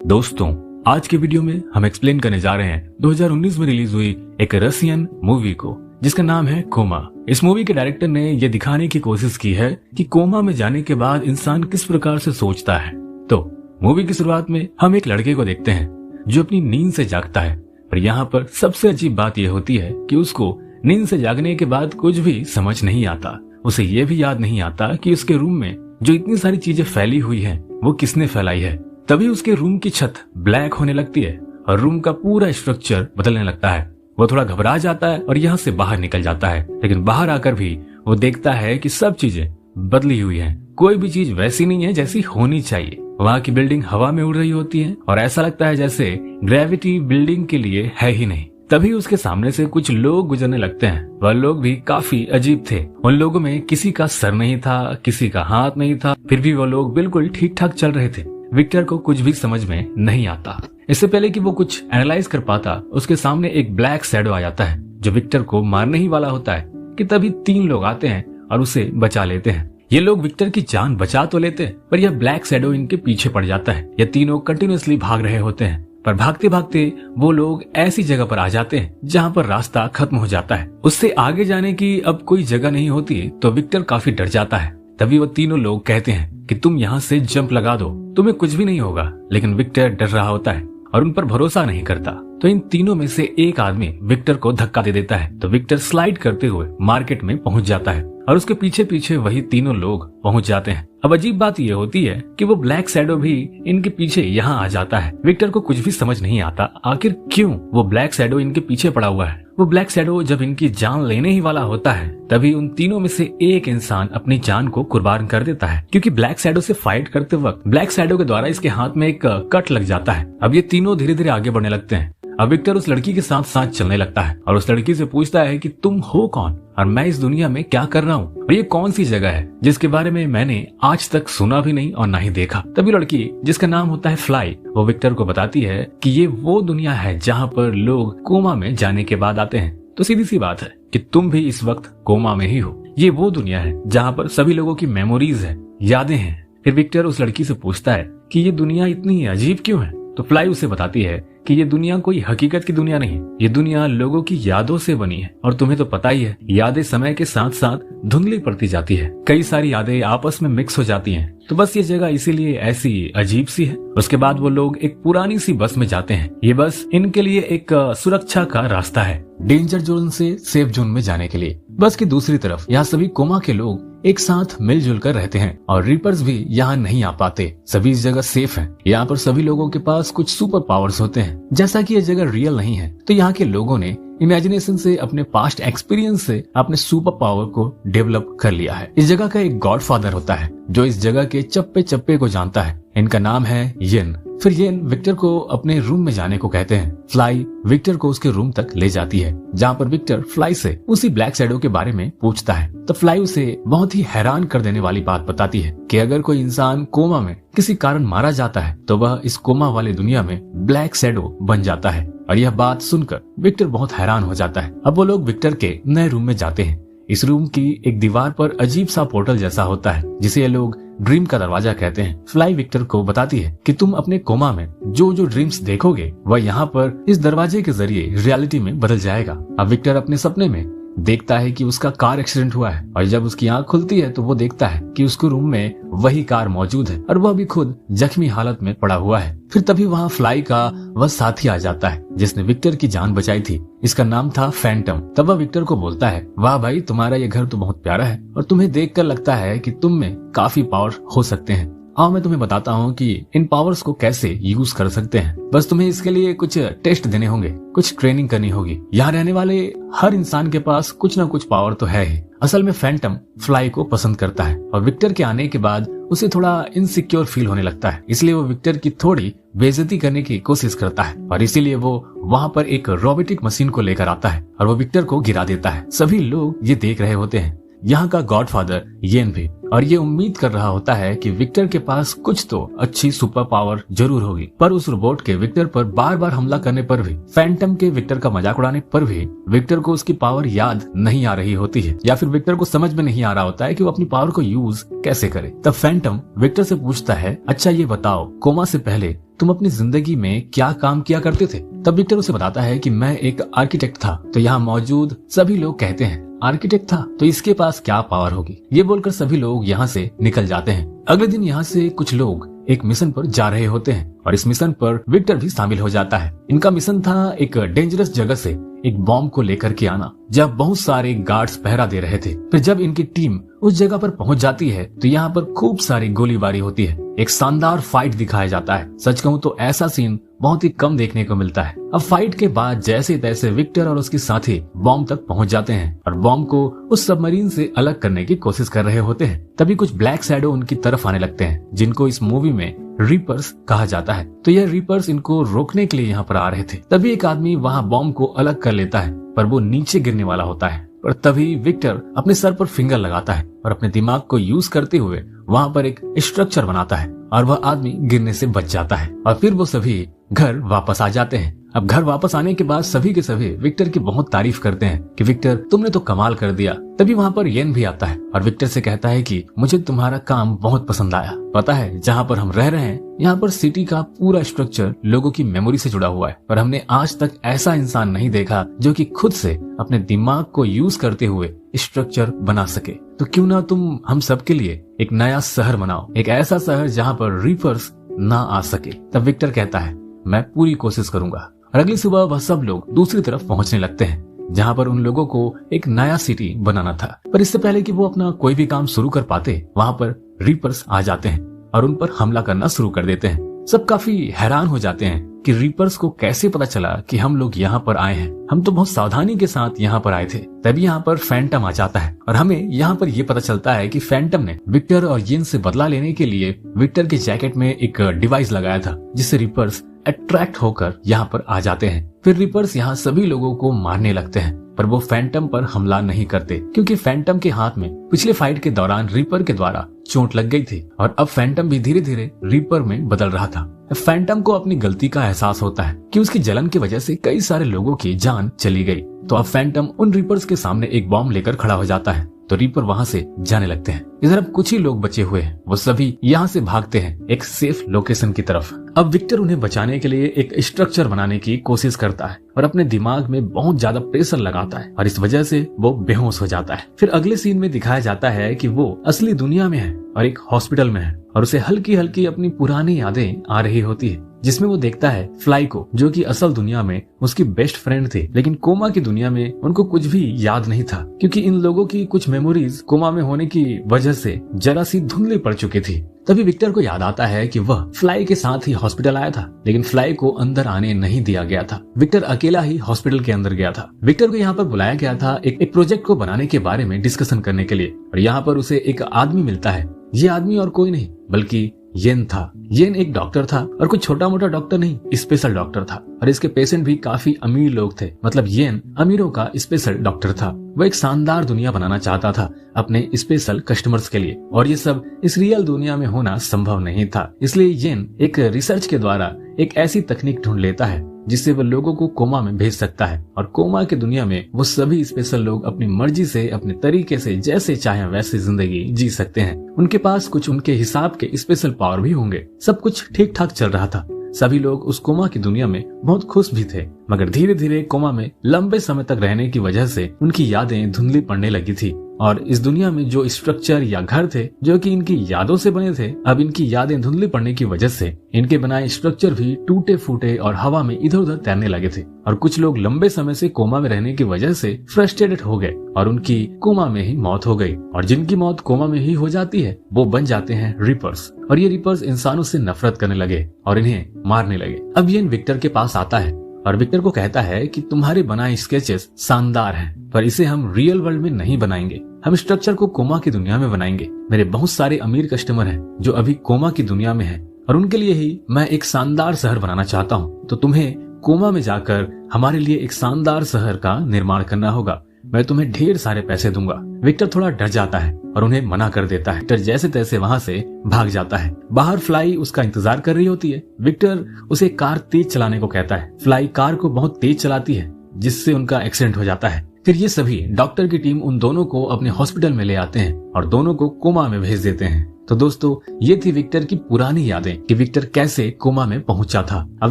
दोस्तों, आज के वीडियो में हम एक्सप्लेन करने जा रहे हैं 2019 में रिलीज हुई एक रशियन मूवी को जिसका नाम है कोमा। इस मूवी के डायरेक्टर ने यह दिखाने की कोशिश की है कि कोमा में जाने के बाद इंसान किस प्रकार से सोचता है। तो मूवी की शुरुआत में हम एक लड़के को देखते हैं जो अपनी नींद से जागता है, पर यहाँ पर सबसे अजीब बात यह होती है कि उसको नींद से जागने के बाद कुछ भी समझ नहीं आता। उसे यह भी याद नहीं आता कि उसके रूम में जो इतनी सारी चीजें फैली हुई हैं वो किसने फैलाई है। तभी उसके रूम की छत ब्लैक होने लगती है और रूम का पूरा स्ट्रक्चर बदलने लगता है। वो थोड़ा घबरा जाता है और यहाँ से बाहर निकल जाता है, लेकिन बाहर आकर भी वो देखता है कि सब चीजें बदली हुई हैं। कोई भी चीज वैसी नहीं है जैसी होनी चाहिए। वहाँ की बिल्डिंग हवा में उड़ रही होती है और ऐसा लगता है जैसे ग्रेविटी बिल्डिंग के लिए है ही नहीं। तभी उसके सामने से कुछ लोग गुजरने लगते हैं। वह लोग भी काफी अजीब थे। उन लोगों में किसी का सर नहीं था, किसी का हाथ नहीं था, फिर भी वो लोग बिल्कुल ठीक ठाक चल रहे थे। विक्टर को कुछ भी समझ में नहीं आता। इससे पहले कि वो कुछ एनालाइज कर पाता, उसके सामने एक ब्लैक शैडो आ जाता है जो विक्टर को मारने ही वाला होता है कि तभी 3 लोग आते हैं और उसे बचा लेते हैं। ये लोग विक्टर की जान बचा तो लेते हैं, पर यह ब्लैक शैडो इनके पीछे पड़ जाता है। ये तीनों कंटिन्यूअसली भाग रहे होते हैं, पर भागते भागते वो लोग ऐसी जगह पर आ जाते हैं जहाँ पर रास्ता खत्म हो जाता है। उससे आगे जाने की अब कोई जगह नहीं होती, तो विक्टर काफी डर जाता है। तभी वो तीनों लोग कहते हैं कि तुम यहाँ से जंप लगा दो, तुम्हें कुछ भी नहीं होगा। लेकिन विक्टर डर रहा होता है और उन पर भरोसा नहीं करता। तो इन तीनों में से एक आदमी विक्टर को धक्का दे देता है, तो विक्टर स्लाइड करते हुए मार्केट में पहुंच जाता है और उसके पीछे पीछे वही तीनों लोग पहुंच जाते हैं। अब अजीब बात यह होती है कि वो ब्लैक शैडो भी इनके पीछे यहाँ आ जाता है। विक्टर को कुछ भी समझ नहीं आता आखिर क्यों वो ब्लैक शैडो इनके पीछे पड़ा हुआ है। वो ब्लैक शैडो जब इनकी जान लेने ही वाला होता है, तभी उन तीनों में से एक इंसान अपनी जान को कुर्बान कर देता है, क्योंकि ब्लैक शैडो से फाइट करते वक्त ब्लैक शैडो के द्वारा इसके हाथ में एक कट लग जाता है। अब ये तीनों धीरे धीरे आगे बढ़ने लगते हैं। अब विक्टर उस लड़की के साथ साथ चलने लगता है और उस लड़की से पूछता है कि तुम हो कौन और मैं इस दुनिया में क्या कर रहा हूँ और ये कौन सी जगह है जिसके बारे में मैंने आज तक सुना भी नहीं और ना ही देखा। तभी लड़की, जिसका नाम होता है फ्लाई, वो विक्टर को बताती है कि ये वो दुनिया है जहाँ पर लोग कोमा में जाने के बाद आते हैं। तो सीधी सी बात है कि तुम भी इस वक्त कोमा में ही हो। ये वो दुनिया है जहाँ पर सभी लोगों की मेमोरीज है, यादें हैं। फिर विक्टर उस लड़की से पूछता है कि ये दुनिया इतनी अजीब क्यों है। तो फ्लाई उसे बताती है कि ये दुनिया कोई हकीकत की दुनिया नहीं, ये दुनिया लोगों की यादों से बनी है। और तुम्हें तो पता ही है, यादें समय के साथ साथ धुंधली पड़ती जाती है। कई सारी यादें आपस में मिक्स हो जाती हैं। तो बस ये जगह इसीलिए ऐसी अजीब सी है। उसके बाद वो लोग एक पुरानी सी बस में जाते हैं। ये बस इनके लिए एक सुरक्षा का रास्ता है, डेंजर जोन से सेफ जोन में जाने के लिए। बस की दूसरी तरफ यहाँ सभी कोमा के लोग एक साथ मिलजुल कर रहते हैं और रीपर्स भी यहाँ नहीं आ पाते। सभी इस जगह सेफ हैं। यहाँ पर सभी लोगों के पास कुछ सुपर पावर्स होते हैं। जैसा कि ये जगह रियल नहीं है, तो यहाँ के लोगों ने इमेजिनेशन से, अपने पास्ट एक्सपीरियंस से अपने सुपर पावर को डेवलप कर लिया है। इस जगह का एक गॉडफादर होता है जो इस जगह के चप्पे चप्पे को जानता है। इनका नाम है येन। फिर येन विक्टर को अपने रूम में जाने को कहते हैं। फ्लाई विक्टर को उसके रूम तक ले जाती है, जहाँ पर विक्टर फ्लाई से उसी ब्लैक शैडो के बारे में पूछता है। तो फ्लाई उसे बहुत ही हैरान कर देने वाली बात बताती है कि अगर कोई इंसान कोमा में किसी कारण मारा जाता है तो वह इस कोमा वाली दुनिया में ब्लैक शैडो बन जाता है। और यह बात सुनकर विक्टर बहुत हैरान हो जाता है। अब वो लोग विक्टर के नए रूम में जाते हैं। इस रूम की एक दीवार पर अजीब सा पोर्टल जैसा होता है, जिसे ये लोग ड्रीम का दरवाजा कहते हैं। फ्लाई विक्टर को बताती है कि तुम अपने कोमा में जो जो ड्रीम्स देखोगे वह यहाँ पर इस दरवाजे के जरिए रियलिटी में बदल जाएगा। अब विक्टर अपने सपने में देखता है कि उसका कार एक्सीडेंट हुआ है और जब उसकी आंख खुलती है तो वो देखता है कि उसके रूम में वही कार मौजूद है और वह भी खुद जख्मी हालत में पड़ा हुआ है। फिर तभी वहाँ फ्लाई का वह साथी आ जाता है जिसने विक्टर की जान बचाई थी। इसका नाम था फैंटम। तब वह विक्टर को बोलता है, वाह भाई, तुम्हारा ये घर तो बहुत प्यारा है और तुम्हें देखकर लगता है कि तुम में काफी पावर हो सकते हैं। आओ मैं तुम्हें बताता हूँ कि इन पावर्स को कैसे यूज कर सकते हैं। बस तुम्हें इसके लिए कुछ टेस्ट देने होंगे, कुछ ट्रेनिंग करनी होगी। यहाँ रहने वाले हर इंसान के पास कुछ न कुछ पावर तो है ही। असल में फैंटम फ्लाई को पसंद करता है और विक्टर के आने के बाद उसे थोड़ा इनसिक्योर फील होने लगता है। इसलिए वो विक्टर की थोड़ी बेइज्जती करने की कोशिश करता है और इसीलिए वो वहाँ पर एक रोबोटिक मशीन को लेकर आता है और वो विक्टर को गिरा देता है। सभी लोग ये देख रहे होते हैं यहाँ का गॉडफादर येन भी, और ये उम्मीद कर रहा होता है कि विक्टर के पास कुछ तो अच्छी सुपर पावर जरूर होगी। पर उस रोबोट के विक्टर पर बार बार हमला करने पर भी, फैंटम के विक्टर का मजाक उड़ाने पर भी विक्टर को उसकी पावर याद नहीं आ रही होती है, या फिर विक्टर को समझ में नहीं आ रहा होता है कि वो अपनी पावर को यूज कैसे करे। तब फैंटम विक्टर से पूछता है, अच्छा ये बताओ, कोमा से पहले तुम अपनी जिंदगी में क्या काम किया करते थे? तब विक्टर उसे बताता है कि मैं एक आर्किटेक्ट था। तो यहाँ मौजूद सभी लोग कहते हैं, आर्किटेक्ट था तो इसके पास क्या पावर होगी? ये बोलकर सभी लोग यहाँ से निकल जाते हैं। अगले दिन यहाँ से कुछ लोग एक मिशन पर जा रहे होते हैं और इस मिशन पर विक्टर भी शामिल हो जाता है। इनका मिशन था एक डेंजरस जगह से एक बॉम्ब को लेकर के आना, जब बहुत सारे गार्ड्स पहरा दे रहे थे। फिर जब इनकी टीम उस जगह पर पहुंच जाती है तो यहाँ पर खूब सारी गोलीबारी होती है। एक शानदार फाइट दिखाया जाता है। सच कहूँ तो ऐसा सीन बहुत ही कम देखने को मिलता है। अब फाइट के बाद जैसे तैसे विक्टर और उसके साथी बॉम्ब तक पहुंच जाते हैं और बॉम्ब को उस सबमरीन से अलग करने की कोशिश कर रहे होते हैं। तभी कुछ ब्लैक शैडो उनकी तरफ आने लगते हैं, जिनको इस मूवी में रीपर्स कहा जाता है। तो यह रीपर्स इनको रोकने के लिए यहाँ पर आ रहे थे। तभी एक आदमी वहाँ बॉम्ब को अलग कर लेता है, पर वो नीचे गिरने वाला होता है। और तभी विक्टर अपने सर पर फिंगर लगाता है और अपने दिमाग को यूज करते हुए वहाँ पर एक स्ट्रक्चर बनाता है और वह आदमी गिरने से बच जाता है। और फिर वो सभी घर वापस आ जाते हैं। अब घर वापस आने के बाद सभी के सभी विक्टर की बहुत तारीफ करते हैं कि विक्टर तुमने तो कमाल कर दिया। तभी वहाँ पर येन भी आता है और विक्टर से कहता है कि मुझे तुम्हारा काम बहुत पसंद आया। पता है, जहाँ पर हम रह रहे हैं यहाँ पर सिटी का पूरा स्ट्रक्चर लोगों की मेमोरी से जुड़ा हुआ है, पर हमने आज तक ऐसा इंसान नहीं देखा जो कि खुद से अपने दिमाग को यूज करते हुए स्ट्रक्चर बना सके। तो क्यों ना तुम हम सब के लिए एक नया शहर बनाओ, एक ऐसा शहर जहाँ पर रीपर्स ना आ सके। तब विक्टर कहता है, मैं पूरी कोशिश करूंगा। और अगली सुबह वह सब लोग दूसरी तरफ पहुंचने लगते हैं, जहां पर उन लोगों को एक नया सिटी बनाना था। पर इससे पहले कि वो अपना कोई भी काम शुरू कर पाते, वहां पर रीपर्स आ जाते हैं और उन पर हमला करना शुरू कर देते हैं। सब काफी हैरान हो जाते हैं कि रीपर्स को कैसे पता चला कि हम लोग यहाँ पर आए हैं, हम तो बहुत सावधानी के साथ यहाँ पर आए थे। तभी यहाँ पर फैंटम आ जाता है और हमें यहाँ पर ये पता चलता है कि फैंटम ने विक्टर और येन से बदला लेने के लिए विक्टर के जैकेट में एक डिवाइस लगाया था, जिससे रीपर्स अट्रैक्ट होकर यहाँ पर आ जाते हैं। फिर रीपर्स यहाँ सभी लोगों को मारने लगते हैं, पर वो फैंटम पर हमला नहीं करते, क्योंकि फैंटम के हाथ में पिछले फाइट के दौरान रीपर के द्वारा चोट लग गई थी और अब फैंटम भी धीरे धीरे रीपर में बदल रहा था। फैंटम को अपनी गलती का एहसास होता है कि उसकी जलन की वजह से कई सारे लोगों की जान चली गई। तो अब फैंटम उन रीपर्स के सामने एक बॉम्ब लेकर खड़ा हो जाता है, तो रीपर वहाँ से जाने लगते हैं। इधर अब कुछ ही लोग बचे हुए हैं, वो सभी यहाँ से भागते हैं एक सेफ लोकेशन की तरफ। अब विक्टर उन्हें बचाने के लिए एक स्ट्रक्चर बनाने की कोशिश करता है और अपने दिमाग में बहुत ज्यादा प्रेशर लगाता है और इस वजह से वो बेहोश हो जाता है। फिर अगले सीन में दिखाया जाता है कि वो असली दुनिया में है और एक हॉस्पिटल में है और उसे हल्की हल्की अपनी पुरानी यादें आ रही होती है, जिसमें वो देखता है फ्लाई को, जो कि असल दुनिया में उसकी बेस्ट फ्रेंड थी, लेकिन कोमा की दुनिया में उनको कुछ भी याद नहीं था, क्योंकि इन लोगों की कुछ मेमोरीज कोमा में होने की वजह से जरा सी धुंधली पड़ चुकी थी। तभी विक्टर को याद आता है कि वह फ्लाई के साथ ही हॉस्पिटल आया था, लेकिन फ्लाई को अंदर आने नहीं दिया गया था। विक्टर अकेला ही हॉस्पिटल के अंदर गया था। विक्टर को यहाँ पर बुलाया गया था एक प्रोजेक्ट को बनाने के बारे में डिस्कशन करने के लिए, और यहाँ पर उसे एक आदमी मिलता है। ये आदमी और कोई नहीं बल्कि येन था। येन एक डॉक्टर था और कोई छोटा मोटा डॉक्टर नहीं, स्पेशल डॉक्टर था, और इसके पेशेंट भी काफी अमीर लोग थे। मतलब येन अमीरों का स्पेशल डॉक्टर था। वो एक शानदार दुनिया बनाना चाहता था अपने स्पेशल कस्टमर्स के लिए, और ये सब इस रियल दुनिया में होना संभव नहीं था। इसलिए येन एक रिसर्च के द्वारा एक ऐसी तकनीक ढूंढ लेता है जिससे वो लोगों को कोमा में भेज सकता है, और कोमा की दुनिया में वो सभी स्पेशल लोग अपनी मर्जी से अपने तरीके से जैसे चाहे वैसे जिंदगी जी सकते हैं। उनके पास कुछ उनके हिसाब के स्पेशल पावर भी होंगे। सब कुछ ठीक ठाक चल रहा था। सभी लोग उस कोमा की दुनिया में बहुत खुश भी थे, मगर धीरे धीरे कोमा में लंबे समय तक रहने की वजह से उनकी यादें धुंधली पड़ने लगी थी, और इस दुनिया में जो स्ट्रक्चर या घर थे जो कि इनकी यादों से बने थे, अब इनकी यादें धुंधली पड़ने की वजह से इनके बनाए स्ट्रक्चर भी टूटे फूटे और हवा में इधर उधर तैरने लगे थे। और कुछ लोग लंबे समय से कोमा में रहने की वजह से फ्रस्ट्रेटेड हो गए और उनकी कोमा में ही मौत हो गई, और जिनकी मौत कोमा में ही हो जाती है वो बन जाते हैं रीपर्स, और ये रीपर्स इंसानों से नफरत करने लगे और इन्हें मारने लगे। अब ये विक्टर के पास आता है और विक्टर को कहता है कि तुम्हारे बनाए स्केचेस शानदार हैं, पर इसे हम रियल वर्ल्ड में नहीं बनाएंगे, हम स्ट्रक्चर को कोमा की दुनिया में बनाएंगे। मेरे बहुत सारे अमीर कस्टमर हैं जो अभी कोमा की दुनिया में हैं, और उनके लिए ही मैं एक शानदार शहर बनाना चाहता हूँ। तो तुम्हें कोमा में जाकर हमारे लिए एक शानदार शहर का निर्माण करना होगा। मैं तुम्हें ढेर सारे पैसे दूंगा। विक्टर थोड़ा डर जाता है और उन्हें मना कर देता है। विक्टर जैसे तैसे वहाँ से भाग जाता है। बाहर फ्लाई उसका इंतजार कर रही होती है। विक्टर उसे कार तेज चलाने को कहता है। फ्लाई कार को बहुत तेज चलाती है जिससे उनका एक्सीडेंट हो जाता है। फिर ये सभी डॉक्टर की टीम उन दोनों को अपने हॉस्पिटल में ले आते हैं और दोनों को कोमा में भेज देते हैं। तो दोस्तों ये थी विक्टर की पुरानी यादें कि विक्टर कैसे कोमा में पहुंचा था। अब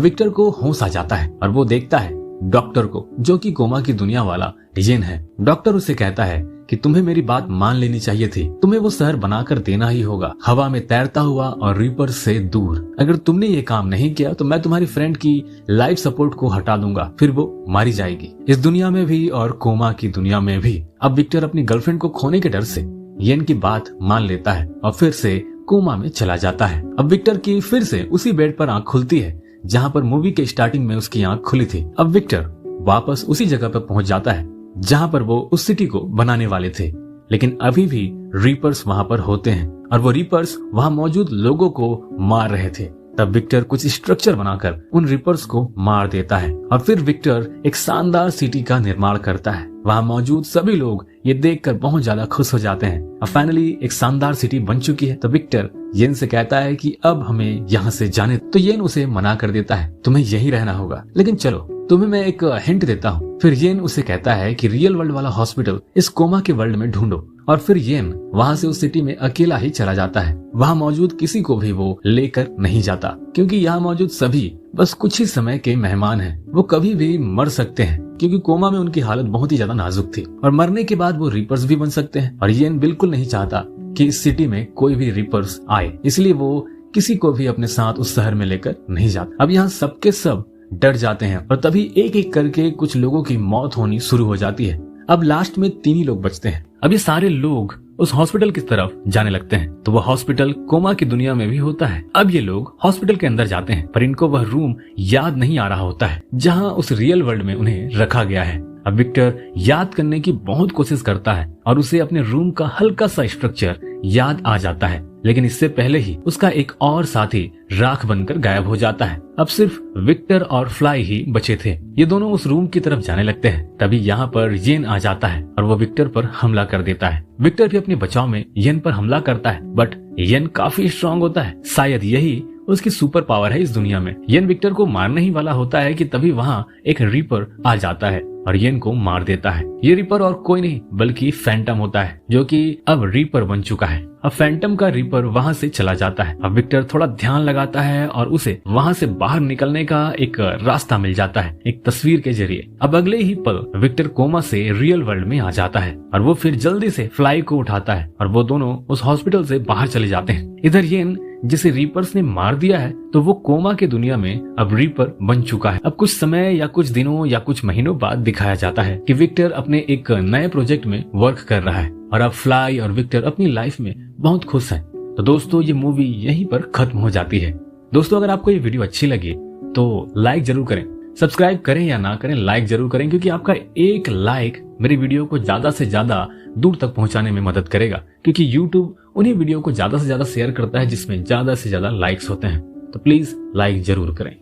विक्टर को होश आ जाता है और वो देखता है डॉक्टर को, जो कि कोमा की दुनिया वाला येन है। डॉक्टर उसे कहता है कि तुम्हें मेरी बात मान लेनी चाहिए थी, तुम्हें वो शहर बनाकर देना ही होगा, हवा में तैरता हुआ और रीपर से दूर। अगर तुमने ये काम नहीं किया तो मैं तुम्हारी फ्रेंड की लाइफ सपोर्ट को हटा दूंगा, फिर वो मारी जाएगी, इस दुनिया में भी और कोमा की दुनिया में भी। अब विक्टर अपनी गर्लफ्रेंड को खोने के डर से येन की बात मान लेता है और फिर से कोमा में चला जाता है। अब विक्टर की फिर से उसी बेड पर आंख खुलती है जहाँ पर मूवी के स्टार्टिंग में उसकी आंख खुली थी। अब विक्टर वापस उसी जगह पर पहुंच जाता है जहाँ पर वो उस सिटी को बनाने वाले थे, लेकिन अभी भी रीपर्स वहाँ पर होते हैं और वो रीपर्स वहाँ मौजूद लोगों को मार रहे थे। तब विक्टर कुछ स्ट्रक्चर बनाकर उन रिपर्स को मार देता है और फिर विक्टर एक शानदार सिटी का निर्माण करता है। वहाँ मौजूद सभी लोग ये देखकर बहुत ज्यादा खुश हो जाते हैं। अब फाइनली एक शानदार सिटी बन चुकी है। तो विक्टर येन से कहता है कि अब हमें यहाँ से जाने, तो येन उसे मना कर देता है, तुम्हें यही रहना होगा, लेकिन चलो तुम्हें मैं एक हिंट देता हूँ। फिर येन उसे कहता है कि रियल वर्ल्ड वाला हॉस्पिटल इस कोमा के वर्ल्ड में ढूंढो और फिर येन वहाँ से उस सिटी में अकेला ही चला जाता है। वहाँ मौजूद किसी को भी वो लेकर नहीं जाता क्योंकि यहाँ मौजूद सभी बस कुछ ही समय के मेहमान हैं। वो कभी भी मर सकते हैं क्योंकि कोमा में उनकी हालत बहुत ही ज्यादा नाजुक थी और मरने के बाद वो रीपर्स भी बन सकते हैं और येन बिल्कुल नहीं चाहता कि इस सिटी में कोई भी रीपर्स आए, इसलिए वो किसी को भी अपने साथ उस शहर में लेकर नहीं जाता। अब यहाँ सबके सब डर जाते हैं और तभी एक एक करके कुछ लोगों की मौत होनी शुरू हो जाती है। अब लास्ट में 3 ही लोग बचते हैं। अब ये सारे लोग उस हॉस्पिटल की तरफ जाने लगते हैं तो वह हॉस्पिटल कोमा की दुनिया में भी होता है। अब ये लोग हॉस्पिटल के अंदर जाते हैं पर इनको वह रूम याद नहीं आ रहा होता है जहाँ उस रियल वर्ल्ड में उन्हें रखा गया है। अब विक्टर याद करने की बहुत कोशिश करता है और उसे अपने रूम का हल्का सा स्ट्रक्चर याद आ जाता है, लेकिन इससे पहले ही उसका एक और साथी राख बनकर गायब हो जाता है। अब सिर्फ विक्टर और फ्लाई ही बचे थे। ये दोनों उस रूम की तरफ जाने लगते हैं। तभी यहाँ पर येन आ जाता है और वो विक्टर पर हमला कर देता है। विक्टर भी अपने बचाव में येन पर हमला करता है बट येन काफी स्ट्रांग होता है, शायद यही उसकी सुपर पावर है इस दुनिया में। येन विक्टर को मारने ही वाला होता है कि तभी वहाँ एक रीपर आ जाता है और येन को मार देता है। ये रीपर और कोई नहीं बल्कि फैंटम होता है जो कि अब रीपर बन चुका है। अब फैंटम का रीपर वहाँ से चला जाता है। अब विक्टर थोड़ा ध्यान लगाता है और उसे वहाँ से बाहर निकलने का एक रास्ता मिल जाता है एक तस्वीर के जरिए। अब अगले ही पल विक्टर कोमा से रियल वर्ल्ड में आ जाता है और वो फिर जल्दी से फ्लाई को उठाता है और वो दोनों उस हॉस्पिटल से बाहर चले जाते हैं। इधर येन जिसे रीपर्स ने मार दिया है तो वो कोमा के दुनिया में अब रीपर बन चुका है। अब कुछ समय या कुछ दिनों या कुछ महीनों बाद दिखाया जाता है कि विक्टर अपने एक नए प्रोजेक्ट में वर्क कर रहा है और अब फ्लाई और विक्टर अपनी लाइफ में बहुत खुश हैं। तो दोस्तों ये मूवी यहीं पर खत्म हो जाती है। दोस्तों अगर आपको ये वीडियो अच्छी लगी तो लाइक जरूर करें, सब्सक्राइब करें या ना करें लाइक जरूर करें क्योंकि आपका एक लाइक मेरी वीडियो को ज्यादा से ज्यादा दूर तक पहुंचाने में मदद करेगा क्योंकि YouTube उन्हीं वीडियो को ज्यादा से ज्यादा शेयर करता है जिसमें ज्यादा से ज्यादा लाइक्स होते हैं। तो प्लीज लाइक जरूर करें।